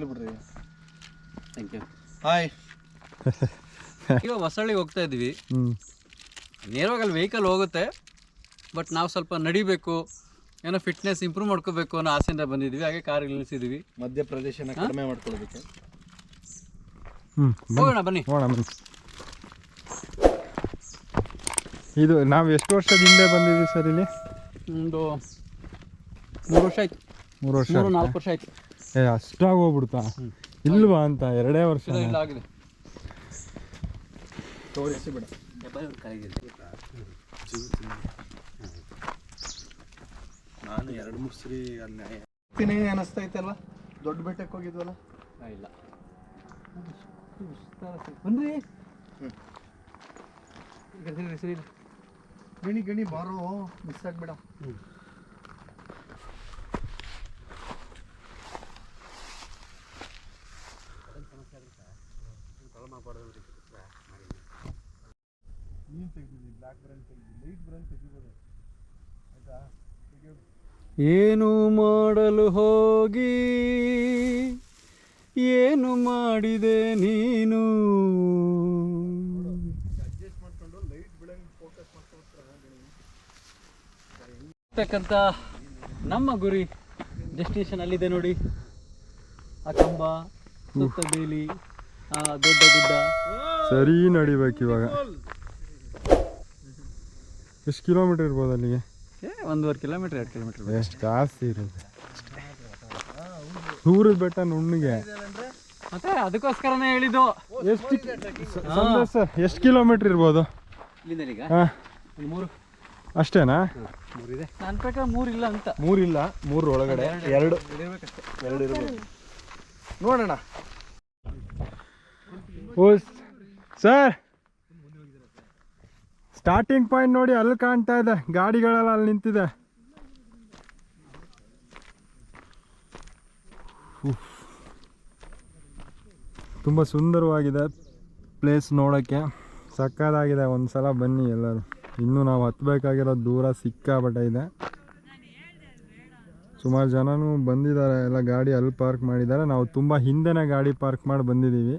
ಬಿಡ್ರಿ. Thank you. Hi. ಈಗ ಹೊಸಳ್ಳಿಗೆ ಹೋಗ್ತಾ ಇದ್ವಿ. ನೇರವಾಗಿ ಅಲ್ಲಿ ವೆಹಿಕಲ್ ಹೋಗುತ್ತೆ, ಬಟ್ ನಾವು ಸ್ವಲ್ಪ ನಡಿಬೇಕು, ಏನೋ ಫಿಟ್ನೆಸ್ ಇಂಪ್ರೂವ್ ಮಾಡ್ಕೋಬೇಕು ಅನ್ನೋ ಆಸೆಯಿಂದ ಬಂದಿದ್ವಿ. ಹಾಗೆ ಕಾರ್ ನಿಲ್ಲಿಸಿದ್ವಿ. ಮಧ್ಯಪ್ರದೇಶನ ಕಡಿಮೆ ಮಾಡ್ಕೊಳ್ಬೇಕು. ಹೋಗೋಣ ಬನ್ನಿ. ಇದು ನಾವು ಎಷ್ಟು ವರ್ಷದ ಹಿಂದೆ ಬಂದಿದ್ವಿ ಸರ್ ಇಲ್ಲಿ? ಒಂದು 3 ವರ್ಷ ಆಯ್ತು. 4 ವರ್ಷ ಆಯ್ತು. ಅಷ್ಟಾಗಿ ಹೋಗ್ಬಿಡ್ತಾ ಇಲ್ವಾ ಅಂತ? 2 ವರ್ಷ ಇಲ್ಲ ಆಗಿದೆ. ಬಿಡ ನಾನು 2-3 ಸರಿ ಅನ್ಯಾಯ ಅನಿಸ್ತೈತೆ ಅಲ್ವಾ? ದೊಡ್ಡ ಬೆಟ್ಟಕ್ಕೆ ಹೋಗಿದ್ವಲ್ಲ? ಇಲ್ಲ ಬನ್ರಿ. ಗಣಿ ಬಾರೋ, ಮಿಸ್ ಆಗ್ಬೇಡ. ಏನು ಮಾಡಲು ಹೋಗಿ ಏನು ಮಾಡಿದೆ ನೀನು? ನಮ್ಮ ಗುರಿ ಡೆಸ್ಟಿನೇಷನ್ ಅಲ್ಲಿದೆ ನೋಡಿ. ಆ ಕಂಬ, ಸುತ್ತ ಬೇಲಿ, ಆ ದೊಡ್ಡ ಗುಡ್ಡ. ಸರಿ ನಡಿಬೇಕು ಇವಾಗ. ಎಷ್ಟು ಕಿಲೋಮೀಟರ್ ಇರ್ಬೋದು ಅಲ್ಲಿಗೆ? 1.5 ಕಿಲೋಮೀಟರ್ 2 ಕಿಲೋಮೀಟರ್. ಎಷ್ಟು ಜಾಸ್ತಿ ಇರುತ್ತೆ. ದೂರದ ಬೆಟ್ಟ ನುಣ್ಣಗೆ. ಮತ್ತೆ ಅದಕ್ಕೋಸ್ಕರನೇ ಹೇಳಿದ್ದು. ಎಷ್ಟು ಕಿಲೋಮೀಟರ್ ಇರ್ಬೋದು? ಹಾಂ, 3 ಅಷ್ಟೇನಾ? 3 ಇದೆ ನನ್ನ ಪ್ರಕಾರ. 3 ಇಲ್ಲ ಅಂತ. 3 ಇಲ್ಲ, 3 ಒಳಗಡೆ 2 ಇರ್ಬೋದು. ನೋಡೋಣ. ಓ ಸರ್, ಸ್ಟಾರ್ಟಿಂಗ್ ಪಾಯಿಂಟ್ ನೋಡಿ, ಅಲ್ಲಿ ಕಾಣ್ತಾ ಇದೆ ಗಾಡಿಗಳೆಲ್ಲ ಅಲ್ಲಿ ನಿಂತಿದೆ. ತುಂಬ ಸುಂದರವಾಗಿದೆ ಪ್ಲೇಸ್ ನೋಡೋಕ್ಕೆ, ಸಕ್ಕತ್ತಾಗಿದೆ. ಒಂದು ಸಲ ಬನ್ನಿ ಎಲ್ಲರೂ. ಇನ್ನೂ ನಾವು ಹತ್ತಬೇಕಾಗಿರೋ ದೂರ ಸಿಕ್ಕಾಪಟ್ಟೆ ಇದೆ. ಸುಮಾರು ಜನನೂ ಬಂದಿದ್ದಾರೆ, ಎಲ್ಲ ಗಾಡಿ ಅಲ್ಲಿ ಪಾರ್ಕ್ ಮಾಡಿದ್ದಾರೆ. ನಾವು ತುಂಬ ಹಿಂದೆನೇ ಗಾಡಿ ಪಾರ್ಕ್ ಮಾಡಿ ಬಂದಿದ್ದೀವಿ.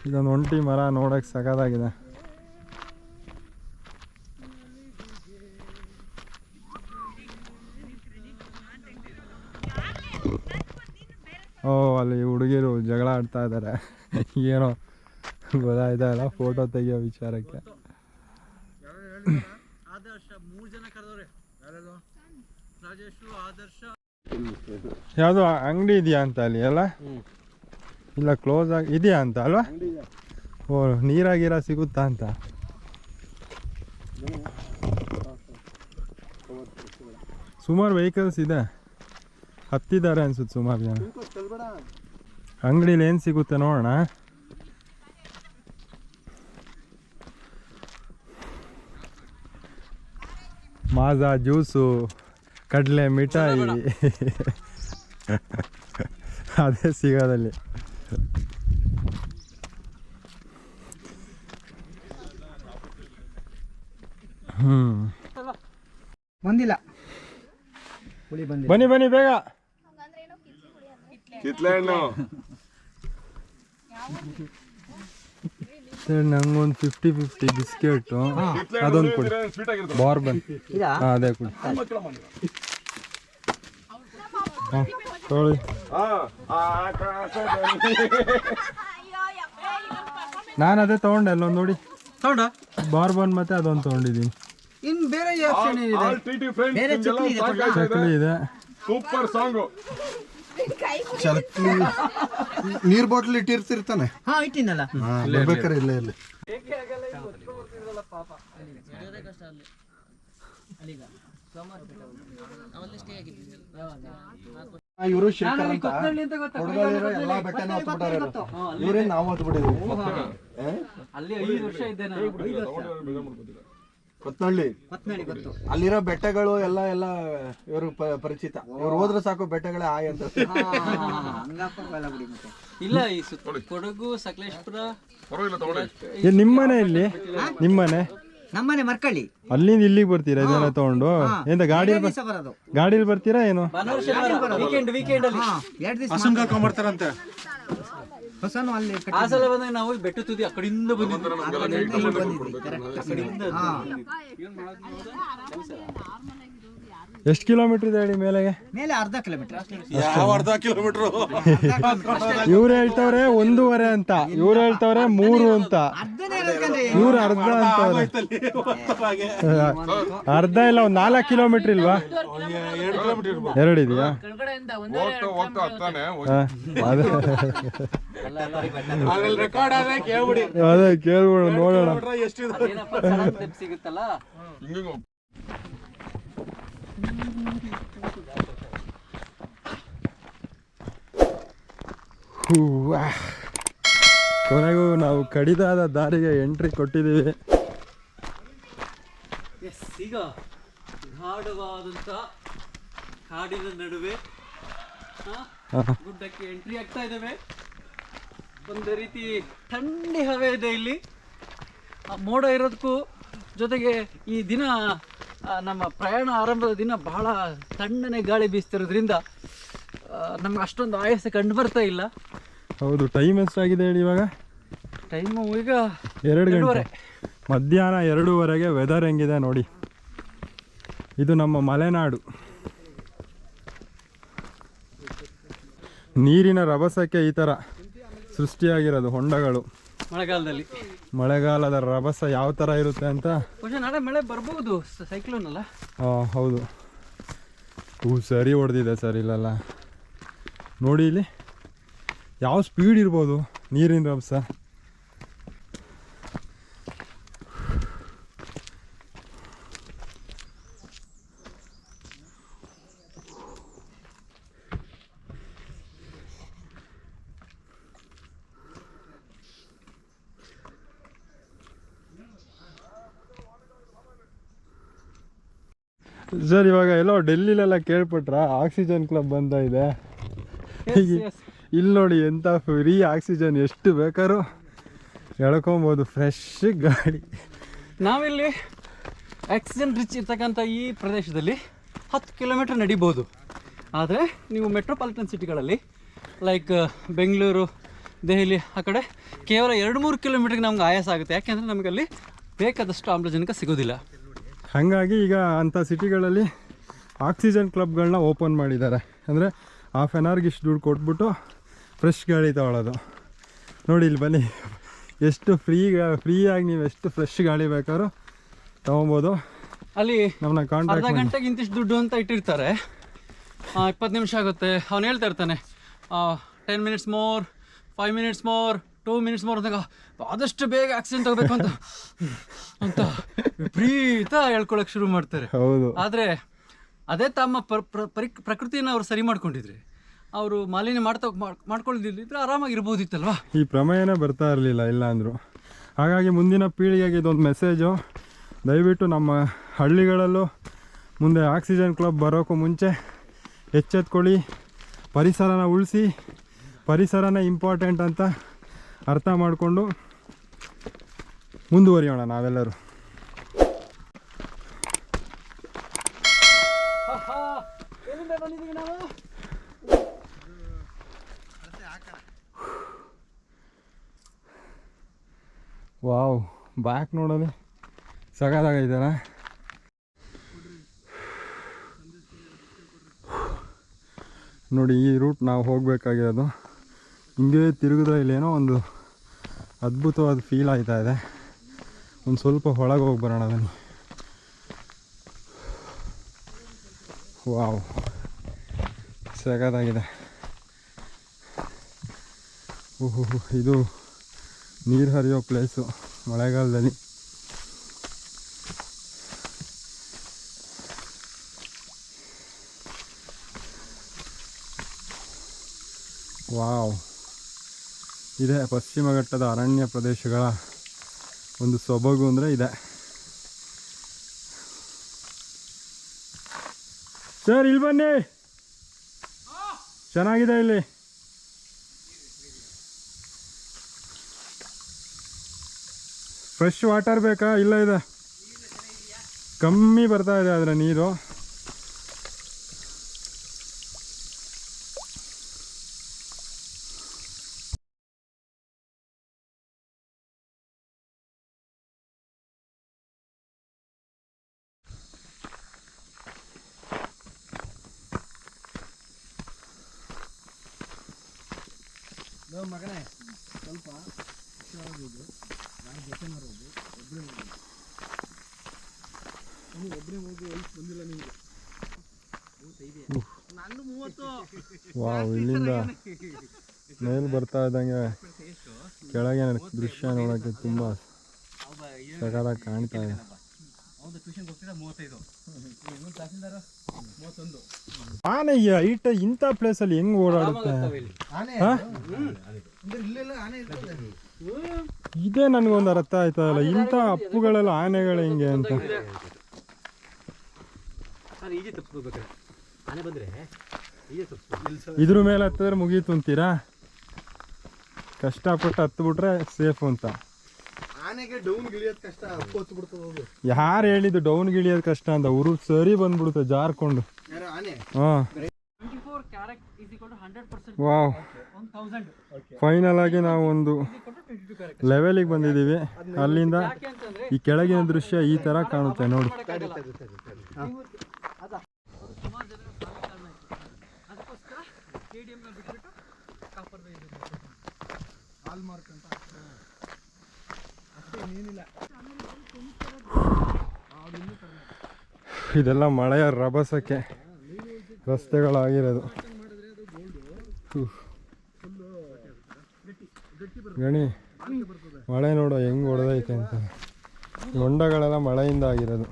ಇದೊಂದು ಒಂಟಿ ಮರ ನೋಡೋಕ್ಕೆ ಸಖತ್ತಾಗಿದೆ. ಓ, ಅಲ್ಲಿ ಹುಡುಗಿರು ಜಗಳ ಆಡ್ತಾ ಇದ್ದಾರೆ. ಏನೋ ಗೊತ್ತಾಯ್ತಾ ಇಲ್ಲ, ಫೋಟೋ ತೆಗಿಯೋ ವಿಚಾರಕ್ಕೆ. ಯಾವುದೋ ಅಂಗಡಿ ಇದೆಯಾ ಅಂತ ಅಲ್ಲಿ ಅಲ್ಲ? ಇಲ್ಲ, ಕ್ಲೋಸ್ ಆಗಿ ಇದೆಯಾ ಅಂತ ಅಲ್ವಾ? ಓ, ನೀರಾಗಿರ ಸಿಗುತ್ತಾ ಅಂತ. ಸುಮಾರು ವೆಹಿಕಲ್ಸ್ ಇದೆ, ಹತ್ತಿದ್ದಾರೆ ಅನ್ಸುತ್ತೆ ಸುಮಾರು ಜನ. ಅಂಗಡಿಲಿ ಏನು ಸಿಗುತ್ತೆ ನೋಡೋಣ. ಮಾಜಾ ಜ್ಯೂಸು, ಕಡಲೆ ಮಿಠಾಯಿ ಅದೇ ಸಿಗೋದಲ್ಲಿ. ಬಂದಿಲ್ಲ. ಬನ್ನಿ ಬನ್ನಿ ಬೇಗ. ಸರ್, ನಂಗೊಂದು 50-50 ಬಿಸ್ಕೆಟು ಅದೊಂದು ಕೊಡಿ. ಬಾರ್ಬನ್ ಅದೇ ಕೊಡಿ. ಹಾಂ ತೊಗೊಳ್ಳಿ. ನಾನು ಅದೇ ತೊಗೊಂಡೆ, ಅಲ್ಲೊಂದು ನೋಡಿ ಬಾರ್ಬನ್ ಮತ್ತೆ ಅದೊಂದು ತೊಗೊಂಡಿದ್ದೀನಿ. ಇನ್ನು ಬೇರೆ ಚಕ್ಲಿ ಇದೆ. Super song. ನೀರ್ ಬಾಟ್ಲ್ ಇಟ್ಟಿರ್ತಾನೆ. ಇಟ್ಟಿನಲ್ಲ, ಬೇಕಾರೆ ಇಲ್ಲ ಇಲ್ಲಿ. ಇವರು ಶೇಖರ್ ಅಂತ ಹುಡುಗರು ಎಲ್ಲಾ ಬೆಟ್ಟನ ಹತ್ಬಿಟ್ಟಾರೆ. ಇವರೇ ನಾವು ಹತ್ಬಿಟ್ಟಿದ್ವಿ. ಅಲ್ಲಿ 5 ವರ್ಷ ಇದ್ದೆ ನಾನು. ಕೊತ್ನಳ್ಳಿ ಅಲ್ಲಿರೋ ಬೆಟ್ಟಗಳು ಎಲ್ಲ ಇವರು ಪರಿಚಿತ. ಇವ್ರು ಹೋದ್ರೆ ಸಾಕು ಬೆಟ್ಟಗಳೇ ಆಯ್ ಅಂತ. ಇಲ್ಲ, ಈ ಕೊಡಗು, ಸಕಲೇಶ್ಪುರ. ನಿಮ್ಮನೆ ಇಲ್ಲಿ? ನಿಮ್ಮನೆ ನಮ್ಮನೆ ಮರ್ಕಳ್ಳಿ. ಅಲ್ಲಿಂದ ಇಲ್ಲಿಗೆ ಬರ್ತೀರಾ ಇದೆಲ್ಲ ತಗೊಂಡು? ಎಂತ ಗಾಡಿಯಲ್ಲಿ ದಿವಸ ಬರೋದು. ಗಾಡಿಯಲ್ಲಿ ಬರ್ತೀರಾ ಏನು? ವೀಕೆಂಡ್ ಅಲ್ಲಿ 2 ದಿವಸ ಹಸುನ್ ಕರ್ಕೊಂಡ್ಬರ್ತಾರಂತೆ. ಹೊಸನು ಅಲ್ಲಿ ಆ ಸಲ ಬಂದಾಗ ನಾವು ಬೆಟ್ಟ ತುದಿ ಆ ಕಡೆಯಿಂದ ಬಂದಿದ್ವಿ. ಎಷ್ಟು ಕಿಲೋಮೀಟರ್ ಇದೆ ಹೇಳಿ ಮೇಲೆಗೆ? ಮೇಲೆ ಅರ್ಧ ಕಿಲೋಮೀಟರ್. ಯಾವ ಅರ್ಧ ಕಿಲೋಮೀಟರ್? ಇವ್ರು ಹೇಳ್ತವ್ರೆ 1.5 ಅಂತ, ಇವ್ರು ಹೇಳ್ತವ್ರೆ 3 ಅಂತ, ಅರ್ಧನೇ ಇರೋದ್ಕಂದ್ರೆ ಇವ್ರು ಅರ್ಧ ಅಂತವ್ರೆ. ಅರ್ಧ ಇಲ್ಲ, ಒಂದು 4 ಕಿಲೋಮೀಟರ್ ಇಲ್ವಾ? 2 ಇದೆಯಾ? ಅದೇ ಕೇಳ್ಬಿಡ ನೋಡೋಣ. ಸಿಗುತ್ತಲ್ಲ ಕೊನೆಗೂ ನಾವು ಕಡಿದಾದ ದಾರಿಗೆ ಎಂಟ್ರಿ ಕೊಟ್ಟಿದ್ದೀವಿ. ಈಗ ಗಾಢವಾದಂತ ಕಾಡಿನ ನಡುವೆ ಗುಡ್ಡಕ್ಕೆ ಎಂಟ್ರಿ ಆಗ್ತಾ ಇದ್ದೇವೆ. ಒಂದು ರೀತಿ ಥಂಡಿ ಹವೆ ಇದೆ ಇಲ್ಲಿ. ಆ ಮೋಡ ಇರೋದಕ್ಕೂ ಜೊತೆಗೆ ಈ ದಿನ ನಮ್ಮ ಪ್ರಯಾಣ ಆರಂಭದ ದಿನ ಬಹಳ ತಣ್ಣನೆ ಗಾಳಿ ಬೀಸ್ತಿರೋದ್ರಿಂದ ನಮ್ಗೆ ಅಷ್ಟೊಂದು ಆಯಾಸ ಕಂಡು ಬರ್ತಾ ಇಲ್ಲ. ಹೌದು. ಟೈಮ್ ಎಷ್ಟಾಗಿದೆ ಹೇಳಿ ಇವಾಗ? ಟೈಮು ಈಗ 2 ಗಂಟೆ, ಮಧ್ಯಾಹ್ನ 2:15. ವೆದರ್ ಹೆಂಗಿದೆ ನೋಡಿ. ಇದು ನಮ್ಮ ಮಲೆನಾಡು. ನೀರಿನ ರಭಸಕ್ಕೆ ಈ ಥರ ಸೃಷ್ಟಿಯಾಗಿರೋದು ಹೊಂಡಗಳು. ಮಳೆಗಾಲದ ರಭಸ ಯಾವ ಥರ ಇರುತ್ತೆ ಅಂತ. ನಾಳೆ ಮಳೆ ಬರ್ಬೋದು, ಸೈಕ್ಲೋನ್ ಅಲ್ಲ. ಹಾಂ ಹೌದು. ಸರಿ ಹೊಡೆದಿದೆ ಸರ್ ಇಲ್ಲಲ್ಲ ನೋಡಿ. ಇಲ್ಲಿ ಯಾವ ಸ್ಪೀಡ್ ಇರ್ಬೋದು ನೀರಿನ ರಭಸ. ಸರ್ ಇವಾಗ ಎಲ್ಲೋ ಡೆಲ್ಲಿಲೆಲ್ಲ ಕೇಳ್ಪಟ್ರ ಆಕ್ಸಿಜನ್ ಕ್ಲಬ್ ಅಂತ ಇದೆ. ಇಲ್ಲಿ ನೋಡಿ ಎಂಥ ಫ್ರೀ ಆಕ್ಸಿಜನ್, ಎಷ್ಟು ಬೇಕಾದ್ರೂ ಎಳ್ಕೊಬೋದು. ಫ್ರೆಶ್ ಗಾಳಿ. ನಾವಿಲ್ಲಿ ಆಕ್ಸಿಜನ್ ರಿಚ್ ಇರ್ತಕ್ಕಂಥ ಈ ಪ್ರದೇಶದಲ್ಲಿ 10 ಕಿಲೋಮೀಟರ್ ನಡಿಬೋದು. ಆದರೆ ನೀವು ಮೆಟ್ರೋಪಾಲಿಟನ್ ಸಿಟಿಗಳಲ್ಲಿ ಲೈಕ್ ಬೆಂಗಳೂರು, ದೆಹಲಿ ಆ ಕಡೆ ಕೇವಲ 2-3 ಕಿಲೋಮೀಟ್ರಿಗೆ ನಮ್ಗೆ ಆಯಾಸ ಆಗುತ್ತೆ. ಯಾಕೆಂದರೆ ನಮಗಲ್ಲಿ ಬೇಕಾದಷ್ಟು ಆಮ್ಲಜನಕ ಸಿಗೋದಿಲ್ಲ. ಹಾಗಾಗಿ ಈಗ ಅಂಥ ಸಿಟಿಗಳಲ್ಲಿ ಆಕ್ಸಿಜನ್ ಕ್ಲಬ್ಗಳನ್ನ ಓಪನ್ ಮಾಡಿದ್ದಾರೆ. ಅಂದರೆ ಹಾಫ್ ಆನ್ ಅವರ್ಗೆ ಇಷ್ಟು ದುಡ್ಡು ಕೊಟ್ಬಿಟ್ಟು ಫ್ರೆಶ್ ಗಾಳಿ ತಗೊಳ್ಳೋದು. ನೋಡಿ ಇಲ್ಲಿ ಬನ್ನಿ, ಎಷ್ಟು ಫ್ರೀಯಾಗಿ ನೀವು ಎಷ್ಟು ಫ್ರೆಶ್ ಗಾಳಿ ಬೇಕಾದ್ರೂ ತೊಗೊಬೋದು. ಅಲ್ಲಿ ನಮ್ಮನ್ನ ಕಾಂಟ್ಯಾಕ್ಟ್ ಅರ್ಧ ಗಂಟೆಗೆ ಇಂತಿಷ್ಟು ದುಡ್ಡು ಅಂತ ಇಟ್ಟಿರ್ತಾರೆ. 20 ನಿಮಿಷ ಆಗುತ್ತೆ, ಅವ್ನು ಹೇಳ್ತಾ ಇರ್ತಾನೆ 10 minutes more, 5 minutes more, 2 minutes more ಅಂದಾಗ ಆದಷ್ಟು ಬೇಗ ಆಕ್ಸಿಡೆಂಟ್ ಆಗಬೇಕು ಅಂತ ವಿಪರೀತ ಹೇಳ್ಕೊಳಕ್ಕೆ ಶುರು ಮಾಡ್ತಾರೆ. ಹೌದು. ಆದರೆ ಅದೇ ತಮ್ಮ ಪ್ರಕೃತಿಯನ್ನು ಅವ್ರು ಸರಿ ಮಾಡ್ಕೊಂಡಿದ್ರೆ, ಅವರು ಮಾಲಿನ್ಯ ಮಾಡ್ಕೊಳ್ಳೋದಿದ್ರೆ ಆರಾಮಾಗಿರ್ಬೋದಿತ್ತಲ್ವಾ. ಈ ಪ್ರಮೇಯನೇ ಬರ್ತಾ ಇರಲಿಲ್ಲ ಇಲ್ಲ ಅಂದರು. ಹಾಗಾಗಿ ಮುಂದಿನ ಪೀಳಿಗೆಗೆ ಇದೊಂದು ಮೆಸೇಜು, ದಯವಿಟ್ಟು ನಮ್ಮ ಹಳ್ಳಿಗಳಲ್ಲೂ ಮುಂದೆ ಆಕ್ಸಿಜನ್ ಕ್ಲಬ್ ಬರೋಕ್ಕೂ ಮುಂಚೆ ಎಚ್ಚೆತ್ಕೊಳ್ಳಿ, ಪರಿಸರನ ಉಳಿಸಿ, ಪರಿಸರನೇ ಇಂಪಾರ್ಟೆಂಟ್ ಅಂತ ಅರ್ಥ ಮಾಡಿಕೊಂಡು ಮುಂದುವರಿಯೋಣ ನಾವೆಲ್ಲರೂ. ವಾವ್, ಬ್ಯಾಕ್ ನೋಡೋದು ಸಗದಾಗೈತಲ್ಲ. ನೋಡಿ ಈ ರೂಟ್ ನಾವು ಹೋಗಬೇಕಾಗಿರೋದು. ಹಿಂಗೆ ತಿರುಗಿದ್ರೆ ಇಲ್ಲೇನೋ ಒಂದು ಅದ್ಭುತವಾದ ಫೀಲ್ ಆಯ್ತಾ ಇದೆ. ಒಂದು ಸ್ವಲ್ಪ ಒಳಗೆ ಹೋಗಿ ಬರೋಣ ಬನ್ನಿ. ವಾವ್, ಸಗದಾಗಿದೆ. ಓಹೋ, ಇದು ನೀರು ಹರಿಯೋ ಪ್ಲೇಸು ಮಳೆಗಾಲದಲ್ಲಿ. ವಾವ್, ಇದೆ ಪಶ್ಚಿಮ ಘಟ್ಟದ ಅರಣ್ಯ ಪ್ರದೇಶಗಳ ಒಂದು ಸೊಬಗು ಅಂದರೆ ಇದೆ. ಸರ್ ಇಲ್ಲಿ ಬನ್ನಿ, ಚೆನ್ನಾಗಿದೆ ಇಲ್ಲಿ. ಫ್ರೆಶ್ ವಾಟರ್ ಬೇಕಾ? ಇಲ್ಲ ಇದೆ. ಕಮ್ಮಿ ಬರ್ತಾ ಇದೆ ಅದರ ನೀರು. ಮಗನೇ ಸ್ವಲ್ಪ ಹುಷಾರಾಗೋದು, ನಾನು ಜೊತೆ ಮಾರೋದು, ಒಬ್ಬರೇ ಹೋಗಿ ವಯಸ್ಸು ಬಂದಿಲ್ಲ ನಿಮಗೆ. ವಾವ್, ಇಲ್ಲಿಂದ ಮೇಲ್ ಬರ್ತಾ ಇದ್ದಂಗೆ ಕೆಳಗೆ ದೃಶ್ಯ ನೋಡೋಕ್ಕೆ ತುಂಬ ಸಖತ್ತಾಗಿ ಕಾಣ್ತಾ ಇದೆ. ಆನೆ ಹೈಟ್ ಇಂಥ ಪ್ಲೇಸಲ್ಲಿ ಹೆಂಗ್ ಓಡಾಡುತ್ತೆ? ಇದೇ ನನಗೊಂದು ಅರ್ಥ ಆಯ್ತಾ ಇಲ್ಲ, ಇಂಥ ಅಪ್ಪುಗಳೆಲ್ಲ ಆನೆಗಳು ಹೆಂಗೆ ಅಂತ. ಇದ್ರ ಮೇಲೆ ಹತ್ತಿದ್ರೆ ಮುಗೀತು ಅಂತೀರಾ? ಕಷ್ಟಪಟ್ಟು ಹತ್ಬಿಟ್ರೆ ಸೇಫ್ ಅಂತ. ಆನೆಗೆ ಡೌನ್ ಗಿಳಿಯೋದು ಕಷ್ಟ, ಹೊತ್ತು ಬಿಡ್ತದೆ. ಯಾರು ಹೇಳಿದ್ದು ಡೌನ್ ಗಿಳಿಯೋದು ಕಷ್ಟ ಅಂತ? ಉರು ಸರಿ ಬಂದ್ಬಿಡುತ್ತೆ ಜಾರ್ಕೊಂಡು. ಹಾಂ, ವಾವ್. ಫೈನಲ್ ಆಗಿ ನಾವು ಒಂದು ಲೆವೆಲಿಗೆ ಬಂದಿದ್ದೀವಿ. ಅಲ್ಲಿಂದ ಈ ಕೆಳಗಿನ ದೃಶ್ಯ ಈ ಥರ ಕಾಣುತ್ತೆ ನೋಡಿ. ಇದೆಲ್ಲ ಮಳೆಯ ರಭಸಕ್ಕೆ ರಸ್ತೆಗಳಾಗಿರೋದು. ಗಣಿ ಮಳೆ ನೋಡೋ ಹೆಂಗ್ ಹೊಡೆದೈತೆ ಅಂತ. ಹೊಂಡಗಳೆಲ್ಲ ಮಳೆಯಿಂದ ಆಗಿರೋದು.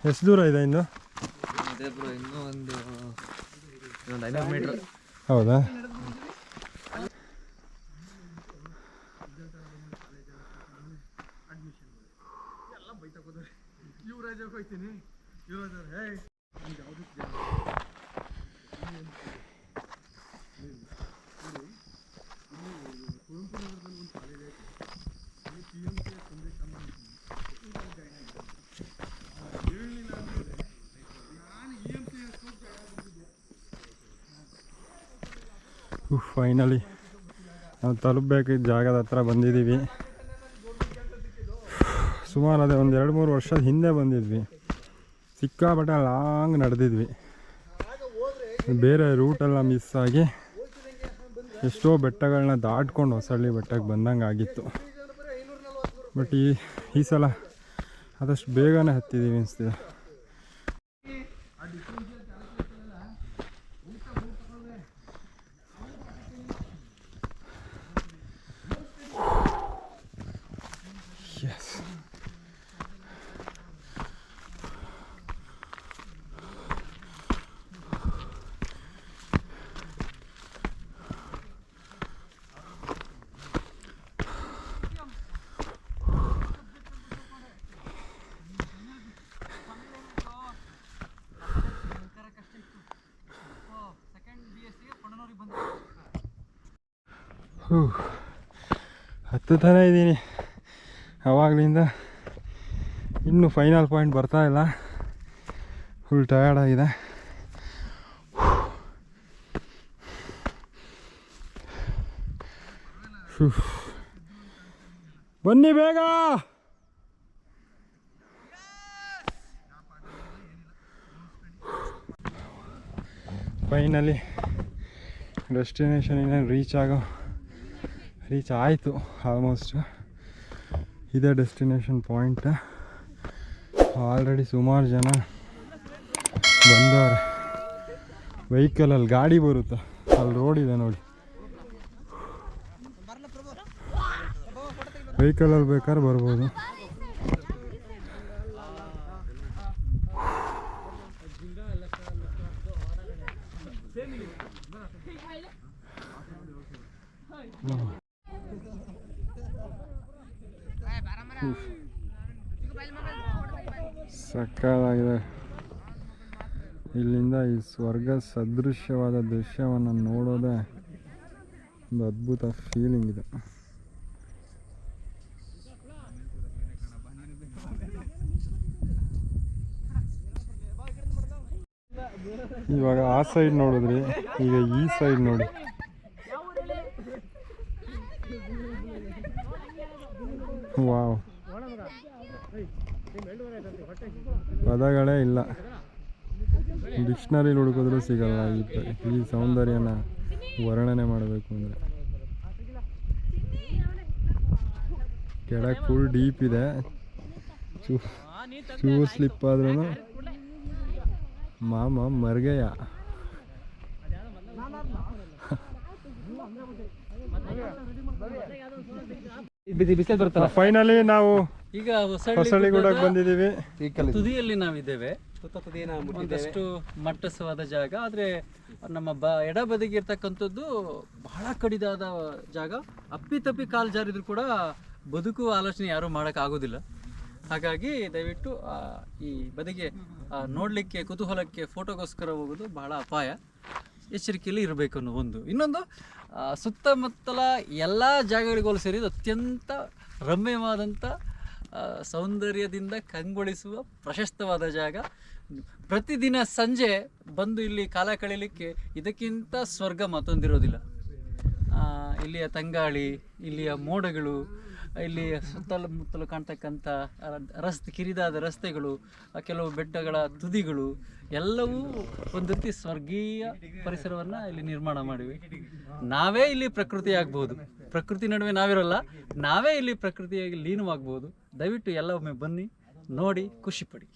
ಎಷ್ಟು ದೂರ ಇದೆ ಇನ್ನು? ಇನ್ನೂ ಒಂದು 500 ಮೀಟರ್. ಹೌದಾ? ಫೈನಲಿ ನಾವು ತಲುಪಬೇಕಿದ್ದ ಜಾಗದ ಹತ್ರ ಬಂದಿದ್ದೀವಿ. ಸುಮಾರು ಅದೇ ಒಂದು 2-3 ವರ್ಷದ ಹಿಂದೆ ಬಂದಿದ್ವಿ. ಸಿಕ್ಕಾಪಟ್ಟೆ ಲಾಂಗ್ ನಡೆದಿದ್ವಿ. ಬೇರೆ ರೂಟೆಲ್ಲ ಮಿಸ್ ಆಗಿ ಎಷ್ಟೋ ಬೆಟ್ಟಗಳನ್ನ ದಾಟ್ಕೊಂಡು ಹೊಸಳ್ಳಿ ಬೆಟ್ಟಕ್ಕೆ ಬಂದಂಗೆ ಆಗಿತ್ತು. ಬಟ್ ಈ ಸಲ ಆದಷ್ಟು ಬೇಗನೆ ಹತ್ತಿದ್ದೀವಿ ಅನಿಸ್ತಿದೆ. ಹತ್ತುತ್ತಾನೆ ಇದ್ದೀನಿ ಆವಾಗಲಿಂದ. ಇನ್ನೂ ಫೈನಲ್ ಪಾಯಿಂಟ್ ಬರ್ತಾ ಇಲ್ಲ. ಫುಲ್ ಟಯರ್ಡ್ ಆಗಿದೆ. ಬನ್ನಿ ಬೇಗ. ಫೈನಲಿ ಡೆಸ್ಟಿನೇಷನ್ ಇನ್ನೇನು ರೀಚ್ ಆಯಿತು ಆಲ್ಮೋಸ್ಟ್. ಇದೇ ಡೆಸ್ಟಿನೇಷನ್ ಪಾಯಿಂಟ್. ಆಲ್ರೆಡಿ ಸುಮಾರು ಜನ ಬಂದವ್ರೆ. ವೆಹಿಕಲಲ್ಲಿ ಗಾಡಿ ಬರುತ್ತೆ, ಅಲ್ಲಿ ರೋಡ್ ಇದೆ ನೋಡಿ. ವೆಹಿಕಲಲ್ಲಿ ಬೇಕಾದ್ರೆ ಬರ್ಬೋದು. ಸಕ್ಕತ್ತಾಗಿದೆ. ಇಲ್ಲಿಂದ ಈ ಸ್ವರ್ಗ ಸದೃಶ್ಯವಾದ ದೃಶ್ಯವನ್ನು ನೋಡೋದೇ ಒಂದು ಅದ್ಭುತ ಫೀಲಿಂಗ್ ಇದೆ. ಇವಾಗ ಆ ಸೈಡ್ ನೋಡಿದ್ರಿ, ಈಗ ಈ ಸೈಡ್ ನೋಡಿ. ವಾವ್, ಪದಗಳೇ ಇಲ್ಲ, ಡಿಕ್ಷನರಿ ಹುಡುಕಿದ್ರೂ ಸಿಗಲ್ಲ ಈ ಸೌಂದರ್ಯನ ವರ್ಣನೆ ಮಾಡಬೇಕು ಅಂದರೆ. ಕೆಳಗೆ ಫುಲ್ ಡೀಪ್ ಇದೆ, ಶೂ ಸ್ಲಿಪ್ ಆದ್ರೂ ಮಾಮ ಮರ್ಗೆಯ. ಫೈನಲಿ ನಾವು ಈಗ ಹೊಸಳ್ಳಿ ಗುಡ್ಡಕ್ಕೆ ಬಂದಿದ್ದೀವಿ. ತುದಿಯಲ್ಲಿ ನಾವಿದ್ದೇವೆ. ಒಂದಷ್ಟು ಮಟ್ಟಸವಾದ ಜಾಗ, ಆದರೆ ನಮ್ಮ ಎಡ ಬದಿಗೆ ಇರ್ತಕ್ಕಂಥದ್ದು ಬಹಳ ಕಡಿದಾದ ಜಾಗ. ಅಪ್ಪಿತಪ್ಪಿ ಕಾಲು ಜಾರಿದ್ರು ಕೂಡ ಬದುಕುವ ಆಲೋಚನೆ ಯಾರೂ ಮಾಡೋಕ್ಕಾಗೋದಿಲ್ಲ. ಹಾಗಾಗಿ ದಯವಿಟ್ಟು ಈ ಬದಿಗೆ ನೋಡಲಿಕ್ಕೆ ಕುತೂಹಲಕ್ಕೆ ಫೋಟೋಗೋಸ್ಕರ ಹೋಗೋದು ಬಹಳ ಅಪಾಯ, ಎಚ್ಚರಿಕೆಯಲ್ಲಿ ಇರಬೇಕು ಅನ್ನೋ ಒಂದು. ಇನ್ನೊಂದು, ಸುತ್ತಮುತ್ತಲ ಎಲ್ಲ ಜಾಗಗಳಿಗೂ ಸೇರಿ ಅತ್ಯಂತ ರಮ್ಯವಾದಂಥ ಸೌಂದರ್ಯದಿಂದ ಕಂಗೊಳಿಸುವ ಪ್ರಶಸ್ತವಾದ ಜಾಗ. ಪ್ರತಿದಿನ ಸಂಜೆ ಬಂದು ಇಲ್ಲಿ ಕಾಲ ಕಳೀಲಿಕ್ಕೆ ಇದಕ್ಕಿಂತ ಸ್ವರ್ಗ ಮತ್ತೊಂದಿರೋದಿಲ್ಲ. ಇಲ್ಲಿಯ ತಂಗಾಳಿ, ಇಲ್ಲಿಯ ಮೋಡಗಳು, ಇಲ್ಲಿ ಸುತ್ತಮುತ್ತಲು ಕಾಣ್ತಕ್ಕಂಥ ಕಿರಿದಾದ ರಸ್ತೆಗಳು, ಕೆಲವು ಬೆಟ್ಟಗಳ ತುದಿಗಳು ಎಲ್ಲವೂ ಒಂದು ರೀತಿ ಸ್ವರ್ಗೀಯ ಪರಿಸರವನ್ನು ಇಲ್ಲಿ ನಿರ್ಮಾಣ ಮಾಡಿವೆ. ನಾವೇ ಇಲ್ಲಿ ಪ್ರಕೃತಿ ಆಗ್ಬೋದು, ಪ್ರಕೃತಿ ನಡುವೆ ನಾವಿರೋಲ್ಲ, ನಾವೇ ಇಲ್ಲಿ ಪ್ರಕೃತಿಯಾಗಿ ಲೀನವಾಗ್ಬೋದು. ದಯವಿಟ್ಟು ಎಲ್ಲ ಒಮ್ಮೆ ಬನ್ನಿ, ನೋಡಿ, ಖುಷಿಪಡಿ.